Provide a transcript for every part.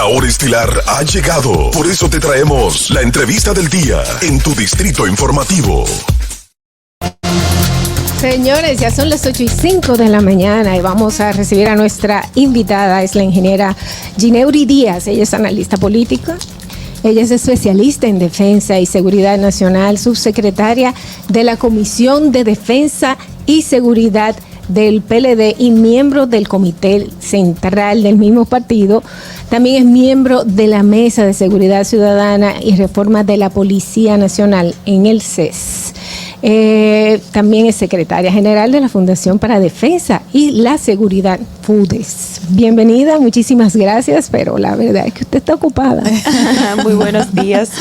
Ahora Estelar ha llegado. Por eso te traemos la entrevista del día en tu distrito informativo. Señores, ya son las 8:05 de la mañana y vamos a recibir a nuestra invitada. Es la ingeniera Gineuri Díaz. Ella es analista política. Ella es especialista en defensa y seguridad nacional, subsecretaria de la Comisión de Defensa y Seguridad del PLD y miembro del Comité Central del mismo partido. También es miembro de la Mesa de Seguridad Ciudadana y Reforma de la Policía Nacional en el CES. También es secretaria general de la Fundación para Defensa y la Seguridad, FUDES. Bienvenida, muchísimas gracias, pero la verdad es que usted está ocupada. Muy buenos días,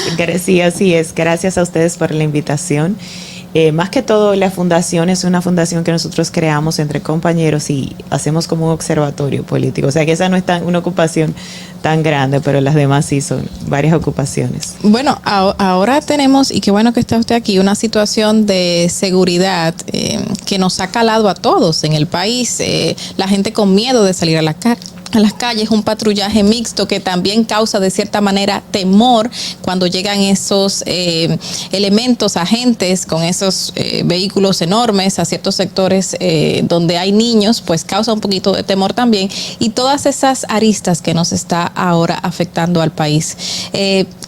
sí, así es. Gracias a ustedes por la invitación. Más que todo, la fundación es una fundación que nosotros creamos entre compañeros y hacemos como un observatorio político. O sea que esa no es una ocupación tan grande, pero las demás sí son varias ocupaciones. Bueno, ahora tenemos, y qué bueno que está usted aquí, una situación de seguridad que nos ha calado a todos en el país. La gente con miedo de salir a las calles, un patrullaje mixto que también causa de cierta manera temor cuando llegan esos elementos, agentes con esos vehículos enormes a ciertos sectores donde hay niños, pues causa un poquito de temor también, y todas esas aristas que nos está ahora afectando al país.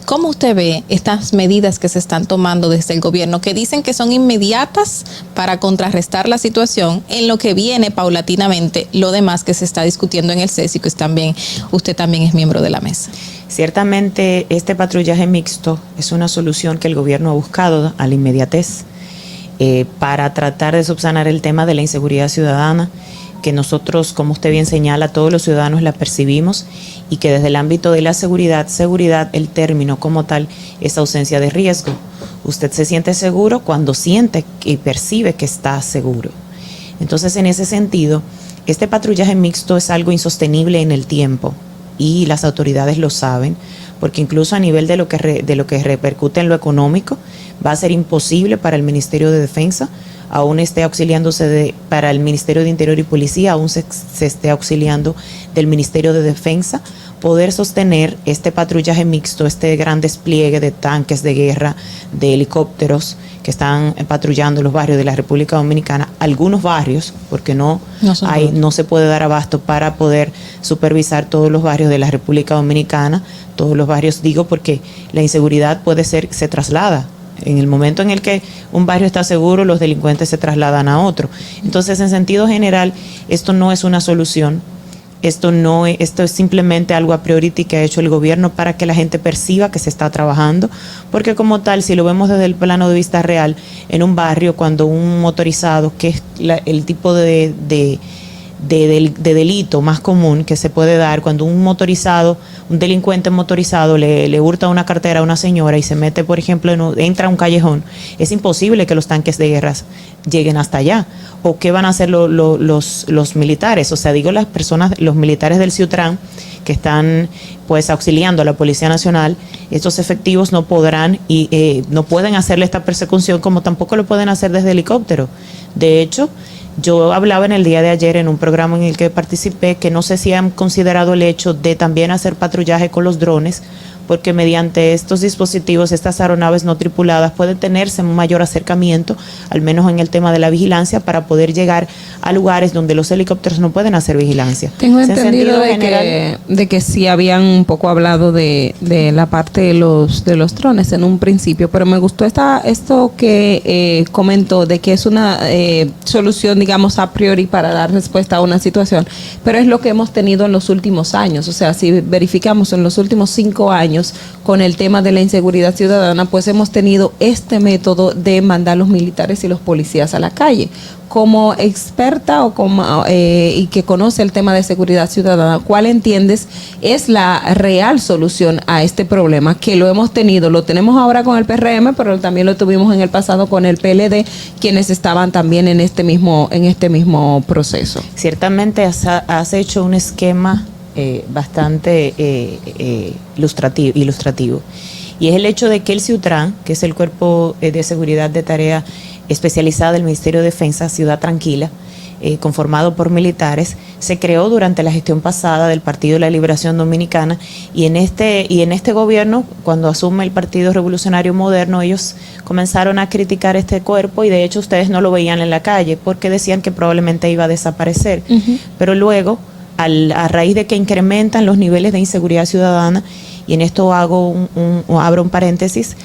¿Cómo usted ve estas medidas que se están tomando desde el gobierno, que dicen que son inmediatas para contrarrestar la situación, en lo que viene paulatinamente lo demás que se está discutiendo en el CES y que usted también es miembro de la mesa? Ciertamente este patrullaje mixto es una solución que el gobierno ha buscado a la inmediatez para tratar de subsanar el tema de la inseguridad ciudadana, que nosotros, como usted bien señala, todos los ciudadanos la percibimos, y que desde el ámbito de la seguridad, el término como tal es ausencia de riesgo. Usted se siente seguro cuando siente y percibe que está seguro. Entonces, en ese sentido, este patrullaje mixto es algo insostenible en el tiempo y las autoridades lo saben, porque incluso a nivel de lo que repercute en lo económico, va a ser imposible para el Ministerio de Defensa, aún esté auxiliándose para el Ministerio de Interior y Policía, aún se esté auxiliando del Ministerio de Defensa, poder sostener este patrullaje mixto, este gran despliegue de tanques de guerra, de helicópteros que están patrullando los barrios de la República Dominicana, algunos barrios, porque no se puede dar abasto para poder supervisar todos los barrios de la República Dominicana, todos los barrios, digo, porque la inseguridad se traslada. En el momento en el que un barrio está seguro, los delincuentes se trasladan a otro. Entonces, en sentido general, esto no es una solución. Esto es simplemente algo a priori que ha hecho el gobierno para que la gente perciba que se está trabajando, porque como tal, si lo vemos desde el plano de vista real, en un barrio, cuando un motorizado, que es el tipo de delito más común que se puede dar, cuando un delincuente motorizado le hurta una cartera a una señora y se mete, por ejemplo, entra a un callejón, es imposible que los tanques de guerra lleguen hasta allá. ¿O qué van a hacer los militares? O sea, digo, los militares del Ciutrán que están pues auxiliando a la Policía Nacional, estos efectivos no podrán no pueden hacerle esta persecución, como tampoco lo pueden hacer desde helicóptero. De hecho, yo hablaba en el día de ayer en un programa en el que participé que no sé si han considerado el hecho de también hacer patrullaje con los drones, porque mediante estos dispositivos, estas aeronaves no tripuladas, pueden tenerse un mayor acercamiento, al menos en el tema de la vigilancia, para poder llegar a lugares donde los helicópteros no pueden hacer vigilancia. Tengo entendido de que sí habían un poco hablado de la parte de los drones en un principio, pero me gustó esto que comentó, de que es una solución, digamos, a priori para dar respuesta a una situación, pero es lo que hemos tenido en los últimos años. O sea, si verificamos en los últimos 5 años con el tema de la inseguridad ciudadana, pues hemos tenido este método de mandar los militares y los policías a la calle. Como experta y que conoce el tema de seguridad ciudadana, ¿cuál entiendes es la real solución a este problema? Que lo tenemos ahora con el PRM, pero también lo tuvimos en el pasado con el PLD, quienes estaban también en este mismo proceso. Ciertamente has hecho un esquema bastante ilustrativo, y es el hecho de que el Ciutrán, que es el Cuerpo de Seguridad de Tarea Especializada del Ministerio de Defensa, Ciudad Tranquila, conformado por militares, se creó durante la gestión pasada del Partido de la Liberación Dominicana, y en este gobierno, cuando asume el Partido Revolucionario Moderno, ellos comenzaron a criticar este cuerpo, y de hecho ustedes no lo veían en la calle porque decían que probablemente iba a desaparecer. Pero luego, a raíz de que incrementan los niveles de inseguridad ciudadana, y en esto abro un paréntesis,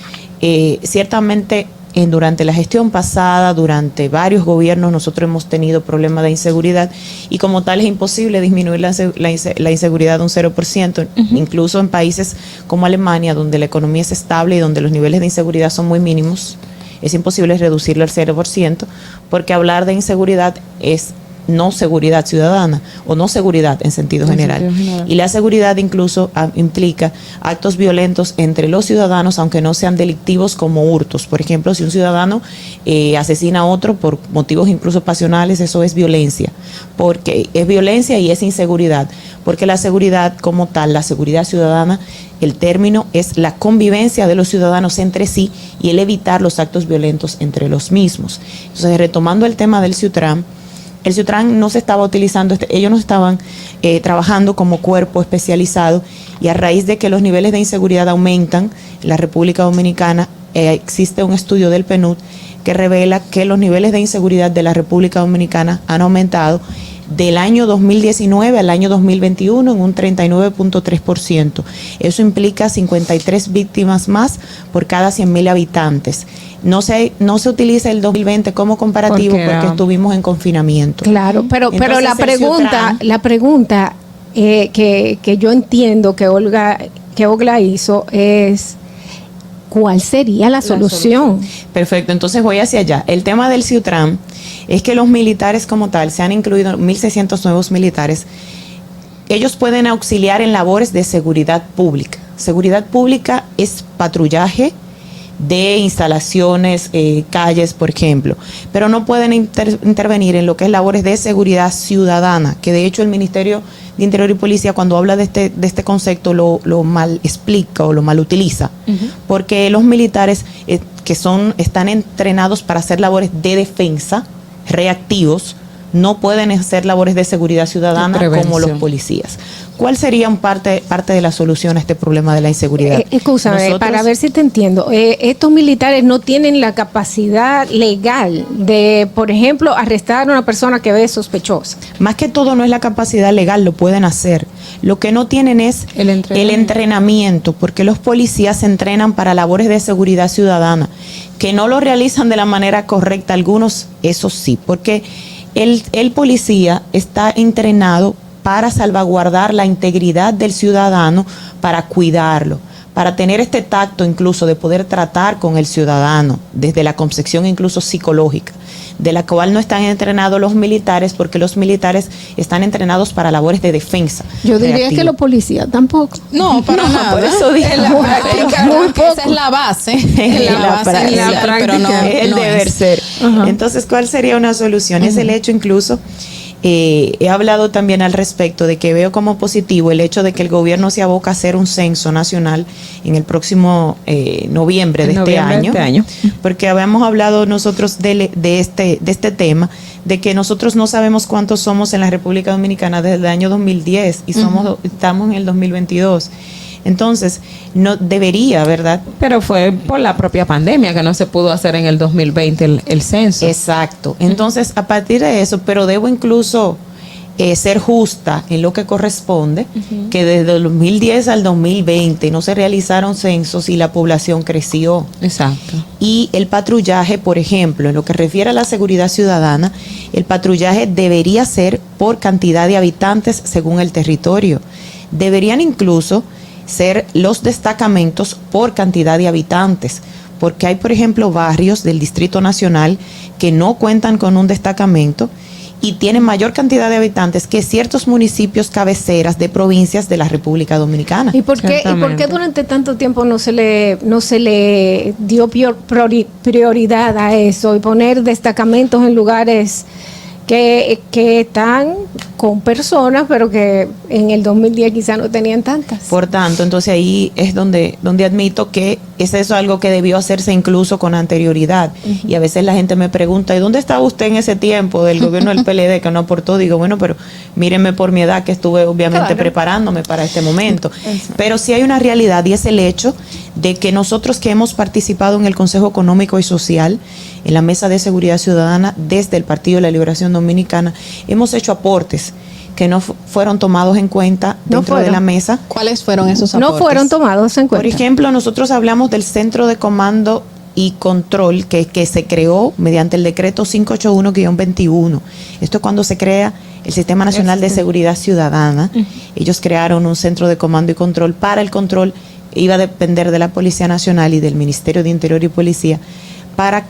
ciertamente durante la gestión pasada, durante varios gobiernos, nosotros hemos tenido problemas de inseguridad, y como tal es imposible disminuir la inseguridad de un 0%, incluso en países como Alemania, donde la economía es estable y donde los niveles de inseguridad son muy mínimos, es imposible reducirlo al 0%, porque hablar de inseguridad es no seguridad ciudadana, o no seguridad en sentido general. Y la seguridad incluso implica actos violentos entre los ciudadanos, aunque no sean delictivos, como hurtos. Por ejemplo, si un ciudadano asesina a otro por motivos incluso pasionales, eso es violencia, porque es violencia y es inseguridad, porque la seguridad como tal, la seguridad ciudadana, el término es la convivencia de los ciudadanos entre sí y el evitar los actos violentos entre los mismos. Entonces, retomando el tema del Ciutran, el Ciutran no se estaba utilizando, ellos no estaban trabajando como cuerpo especializado, y a raíz de que los niveles de inseguridad aumentan en la República Dominicana, existe un estudio del PNUD que revela que los niveles de inseguridad de la República Dominicana han aumentado del año 2019 al año 2021 en un 39.3%. Eso implica 53 víctimas más por cada 100.000 habitantes. No se utiliza el 2020 como comparativo porque estuvimos en confinamiento. Claro, pero la pregunta que yo entiendo que Ogla hizo es ¿cuál sería la solución? Perfecto, entonces voy hacia allá. El tema del Ciutran es que los militares como tal, se han incluido 1.600 nuevos militares. Ellos pueden auxiliar en labores de seguridad pública. Seguridad pública es patrullaje de instalaciones, calles, por ejemplo, pero no pueden intervenir en lo que es labores de seguridad ciudadana, que de hecho el Ministerio de Interior y Policía, cuando habla de este concepto, lo mal explica o lo mal utiliza, porque los militares están entrenados para hacer labores de defensa, reactivos, no pueden hacer labores de seguridad ciudadana como los policías. ¿Cuál sería parte de la solución a este problema de la inseguridad? Escúchame, para ver si te entiendo. Estos militares no tienen la capacidad legal de, por ejemplo, arrestar a una persona que ve sospechosa. Más que todo no es la capacidad legal, lo pueden hacer. Lo que no tienen es el entrenamiento, porque los policías se entrenan para labores de seguridad ciudadana, que no lo realizan de la manera correcta, algunos, eso sí, porque el policía está entrenado para salvaguardar la integridad del ciudadano, para cuidarlo, para tener este tacto incluso de poder tratar con el ciudadano desde la concepción incluso psicológica, de la cual no están entrenados los militares, porque los militares están entrenados para labores de defensa. Yo diría que los policías tampoco. No, para nada. Por eso digo, en la práctica, muy poco. Esa es la base. La práctica, pero no, el deber ser. Entonces, ¿cuál sería una solución? Es el hecho incluso. He hablado también al respecto de que veo como positivo el hecho de que el gobierno se aboca a hacer un censo nacional en el próximo noviembre de este año, porque habíamos hablado nosotros de este tema, de que nosotros no sabemos cuántos somos en la República Dominicana desde el año 2010 y estamos en el 2022. Entonces, no debería, ¿verdad? Pero fue por la propia pandemia que no se pudo hacer en el 2020 el censo. Exacto. Entonces, a partir de eso, pero debo incluso ser justa en lo que corresponde, que desde el 2010 al 2020 no se realizaron censos y la población creció. Exacto. Y el patrullaje, por ejemplo, en lo que refiere a la seguridad ciudadana, el patrullaje debería ser por cantidad de habitantes según el territorio. Deberían incluso ser los destacamentos por cantidad de habitantes, porque hay, por ejemplo, barrios del Distrito Nacional que no cuentan con un destacamento y tienen mayor cantidad de habitantes que ciertos municipios cabeceras de provincias de la República Dominicana. ¿Y por qué durante tanto tiempo no se le dio prioridad a eso y poner destacamentos en lugares que están con personas, pero que en el 2010 quizá no tenían tantas. Por tanto, entonces ahí es donde admito que es eso algo que debió hacerse incluso con anterioridad. Y a veces la gente me pregunta, ¿y dónde estaba usted en ese tiempo del gobierno del PLD que no aportó? Digo, bueno, pero mírenme por mi edad que estuve obviamente preparándome para este momento. Pero sí hay una realidad y es el hecho de que nosotros que hemos participado en el Consejo Económico y Social, en la Mesa de Seguridad Ciudadana, desde el Partido de la Liberación Dominicana, hemos hecho aportes que no fueron tomados en cuenta dentro de la mesa. ¿Cuáles fueron esos aportes? No fueron tomados en cuenta. Por ejemplo, nosotros hablamos del Centro de Comando y Control que se creó mediante el decreto 581-21. Esto es cuando se crea el Sistema Nacional de Seguridad Ciudadana. Ellos crearon un Centro de Comando y Control para el control, iba a depender de la Policía Nacional y del Ministerio de Interior y Policía para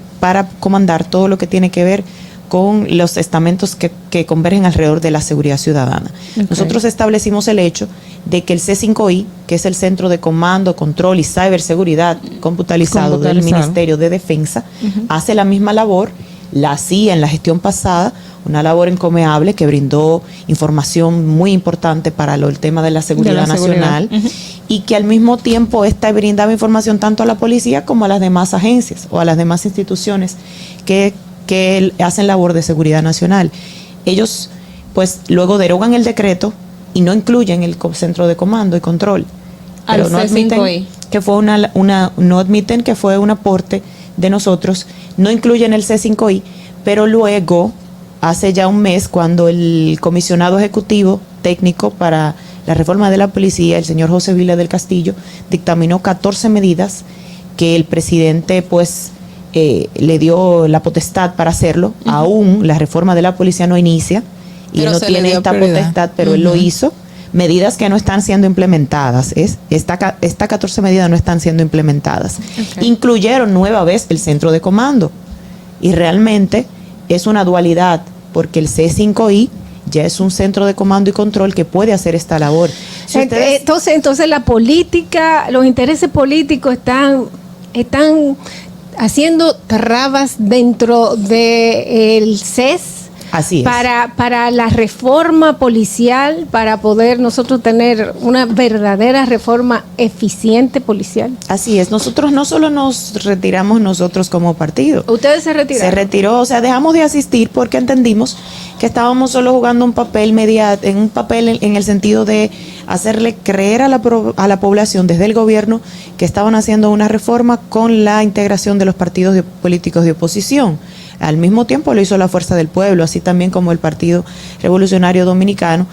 comandar todo lo que tiene que ver con los estamentos que convergen alrededor de la seguridad ciudadana. Nosotros establecimos el hecho de que el C5I, que es el Centro de Comando, Control y Ciberseguridad computalizado del Ministerio de Defensa, hace la misma labor, la hacía en la gestión pasada, una labor encomiable que brindó información muy importante para el tema de la seguridad nacional y que al mismo tiempo esta brindaba información tanto a la policía como a las demás agencias o a las demás instituciones que hacen labor de seguridad nacional. Ellos pues luego derogan el decreto y no incluyen el Centro de Comando y Control. Pero no admiten que fue no admiten que fue un aporte de nosotros, no incluyen el C5I, pero luego, hace ya un mes, cuando el comisionado ejecutivo técnico para la reforma de la policía, el señor José Vila del Castillo, dictaminó 14 medidas que el presidente pues le dio la potestad para hacerlo. Aún la reforma de la policía no inicia y él no tiene esta potestad, pero él lo hizo. Medidas que no están siendo implementadas. Estas 14 medidas no están siendo implementadas. Incluyeron nueva vez el Centro de Comando. Y realmente es una dualidad, porque el C5I ya es un centro de comando y control que puede hacer esta labor. Si entonces la política, los intereses políticos están haciendo trabas dentro del CES. Así es. Para la reforma policial, para poder nosotros tener una verdadera reforma eficiente policial. Así es. Nosotros no solo nos retiramos nosotros como partido. ¿Ustedes se retiraron? Se retiró, o sea, dejamos de asistir porque entendimos que estábamos solo jugando un papel en el sentido de hacerle creer a la población desde el gobierno que estaban haciendo una reforma con la integración de los partidos políticos de oposición. Al mismo tiempo lo hizo la Fuerza del Pueblo, así también como el Partido Revolucionario Dominicano.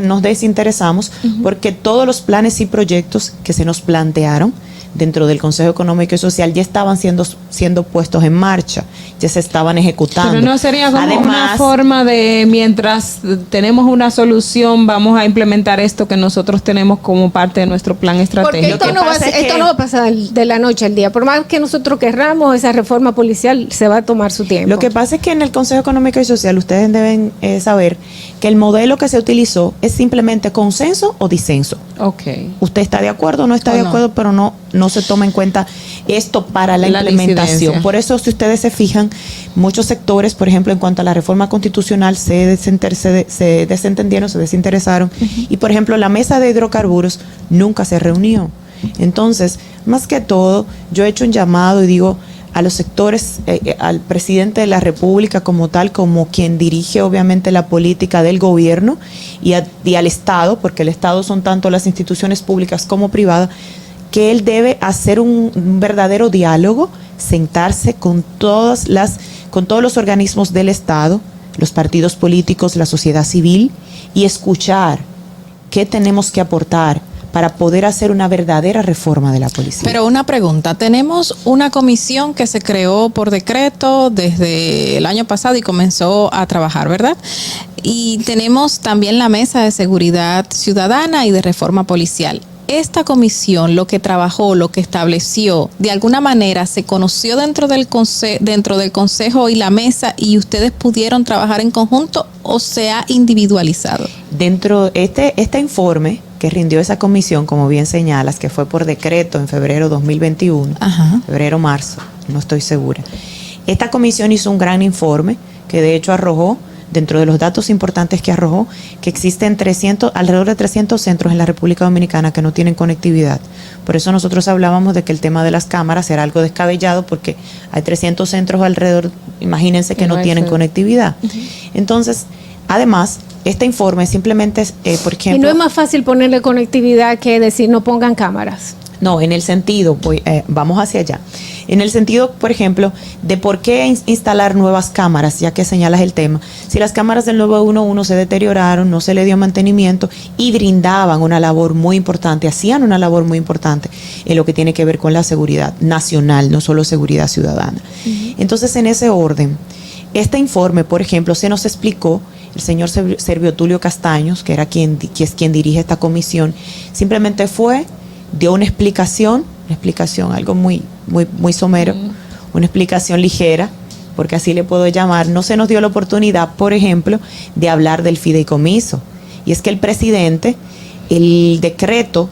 Nos desinteresamos porque todos los planes y proyectos que se nos plantearon dentro del Consejo Económico y Social ya estaban siendo puestos en marcha, ya se estaban ejecutando. Pero no sería como una forma de, mientras tenemos una solución, vamos a implementar esto que nosotros tenemos como parte de nuestro plan estratégico. Porque esto no va a pasar de la noche al día. Por más que nosotros querramos, esa reforma policial se va a tomar su tiempo. Lo que pasa es que en el Consejo Económico y Social ustedes deben saber que el modelo que se utilizó es simplemente consenso o disenso. Usted está de acuerdo o no está de acuerdo, pero no se toma en cuenta esto para la implementación. Por eso, si ustedes se fijan, muchos sectores, por ejemplo, en cuanto a la reforma constitucional, se desentendieron, se desinteresaron. Y, por ejemplo, la mesa de hidrocarburos nunca se reunió. Entonces, más que todo, yo he hecho un llamado y digo a los sectores, al presidente de la República como tal, como quien dirige obviamente la política del gobierno y al Estado, porque el Estado son tanto las instituciones públicas como privadas, que él debe hacer un verdadero diálogo, sentarse con todos los organismos del Estado, los partidos políticos, la sociedad civil, y escuchar qué tenemos que aportar para poder hacer una verdadera reforma de la policía. Pero una pregunta, tenemos una comisión que se creó por decreto desde el año pasado y comenzó a trabajar, ¿verdad? Y tenemos también la Mesa de Seguridad Ciudadana y de Reforma Policial. Esta comisión, lo que trabajó, lo que estableció, de alguna manera se conoció dentro del consejo y la mesa, y ustedes pudieron trabajar en conjunto, o se ha individualizado. Dentro este informe que rindió esa comisión, como bien señalas, que fue por decreto en febrero 2021, febrero-marzo, no estoy segura. Esta comisión hizo un gran informe que de hecho arrojó, dentro de los datos importantes que arrojó, que existen alrededor de 300 centros en la República Dominicana que no tienen conectividad. Por eso nosotros hablábamos de que el tema de las cámaras era algo descabellado, porque hay 300 centros alrededor, imagínense que no tienen conectividad. Entonces, además, este informe simplemente es, por ejemplo... Y no es más fácil ponerle conectividad que decir no pongan cámaras. No, en el sentido, vamos hacia allá. En el sentido, por ejemplo, de por qué instalar nuevas cámaras, ya que señalas el tema. Si las cámaras del 911 se deterioraron, no se le dio mantenimiento y brindaban una labor muy importante, hacían una labor muy importante en lo que tiene que ver con la seguridad nacional, no solo seguridad ciudadana. Entonces, en ese orden, este informe, por ejemplo, se nos explicó, el señor Servio Tulio Castaños, que es quien dirige esta comisión, simplemente dio una explicación, algo muy somero, una explicación ligera, porque así le puedo llamar. No se nos dio la oportunidad, por ejemplo, de hablar del fideicomiso. Y es que el presidente, el decreto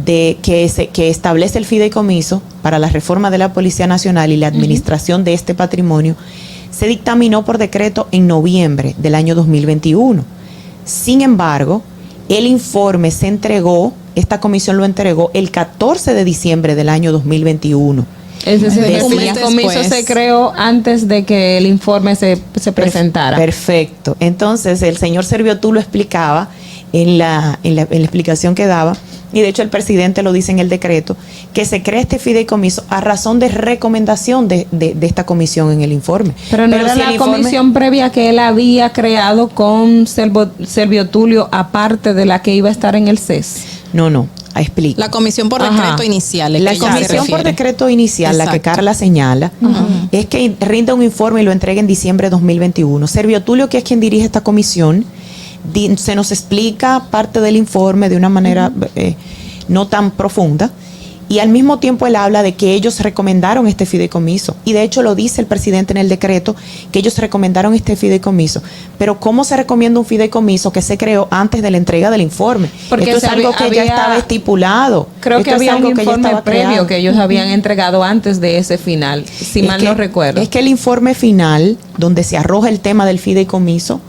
que establece el fideicomiso para la reforma de la Policía Nacional y la administración de este patrimonio, se dictaminó por decreto en noviembre del año 2021. Sin embargo, el informe esta comisión lo entregó el 14 de diciembre del año 2021. Es decir, el fideicomiso se creó antes de que el informe se presentara. Perfecto. Entonces, el señor Servio Tulio explicaba en la explicación que daba, y de hecho el presidente lo dice en el decreto, que se crea este fideicomiso a razón de recomendación de esta comisión en el informe. Pero no era si la comisión previa que él había creado con Servio Tulio, aparte de la que iba a estar en el CES. No, explico. La comisión por decreto inicial. La comisión por decreto inicial, exacto, la que Carla señala, es que rinda un informe y lo entrega en diciembre de 2021. Servio Tulio, que es quien dirige esta comisión, se nos explica parte del informe de una manera no tan profunda, y al mismo tiempo él habla de que ellos recomendaron este fideicomiso, y de hecho lo dice el presidente en el decreto, que ellos recomendaron este fideicomiso. Pero ¿cómo se recomienda un fideicomiso que se creó antes de la entrega del informe? Porque esto es algo que ya estaba estipulado. Creo que había un informe previo que ellos habían entregado antes de ese final, si mal no recuerdo. Es que el informe final, donde se arroja el tema del fideicomiso,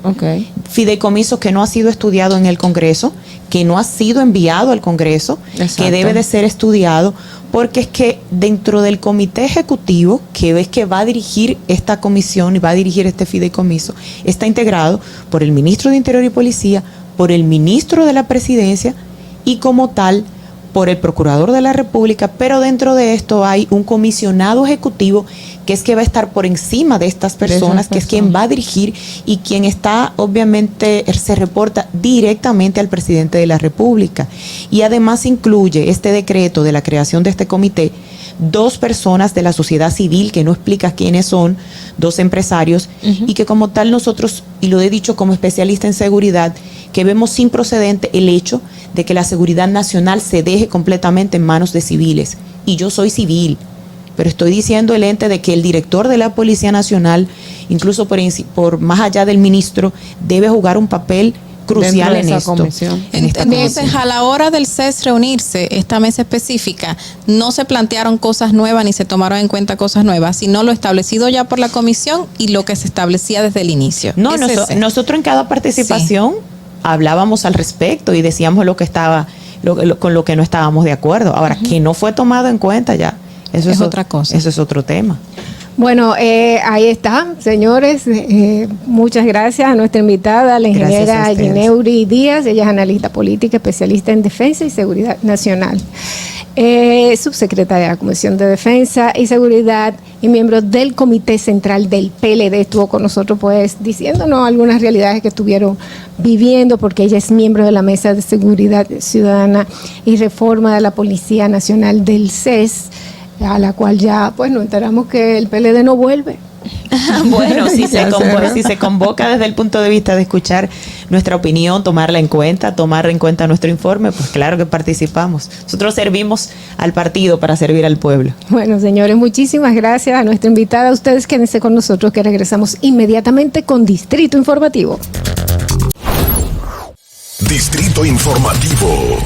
fideicomiso que no ha sido estudiado en el Congreso, que no ha sido enviado al Congreso, exacto, que debe de ser estudiado, porque es que dentro del comité ejecutivo, que es que va a dirigir esta comisión y va a dirigir este fideicomiso, está integrado por el ministro de Interior y Policía, por el ministro de la Presidencia y como tal por el Procurador de la República, pero dentro de esto hay un comisionado ejecutivo que es que va a estar por encima de estas personas, que es quien va a dirigir y quien está, obviamente, se reporta directamente al presidente de la República. Y además incluye este decreto de la creación de este comité 2 personas de la sociedad civil, que no explica quiénes son, 2 empresarios, y que como tal nosotros, y lo he dicho como especialista en seguridad, que vemos sin procedente el hecho de que la seguridad nacional se deje completamente en manos de civiles. Y yo soy civil, pero estoy diciendo el ente de que el director de la Policía Nacional, incluso por más allá del ministro, debe jugar un papel crucial en esto. Entonces, a la hora del CES reunirse, esta mesa específica, no se plantearon cosas nuevas ni se tomaron en cuenta cosas nuevas, sino lo establecido ya por la comisión y lo que se establecía desde el inicio. No, nosotros en cada participación hablábamos al respecto y decíamos lo que estaba, con lo que no estábamos de acuerdo. Ahora, que no fue tomado en cuenta ya, eso es otra cosa. Eso es otro tema. Bueno, ahí está, señores. Muchas gracias a nuestra invitada, la ingeniera Gineuri Díaz. Ella es analista política, especialista en defensa y seguridad nacional. Subsecretaria de la Comisión de Defensa y Seguridad y miembro del Comité Central del PLD. Estuvo con nosotros pues diciéndonos algunas realidades que estuvieron viviendo, porque ella es miembro de la Mesa de Seguridad Ciudadana y Reforma de la Policía Nacional del CES, a la cual ya pues nos enteramos que el PLD no vuelve. Bueno, si se convoca desde el punto de vista de escuchar nuestra opinión, tomar en cuenta nuestro informe, pues claro que participamos. Nosotros servimos al partido para servir al pueblo. Bueno, señores, muchísimas gracias a nuestra invitada. Ustedes quédense con nosotros, que regresamos inmediatamente con Distrito Informativo. Distrito Informativo.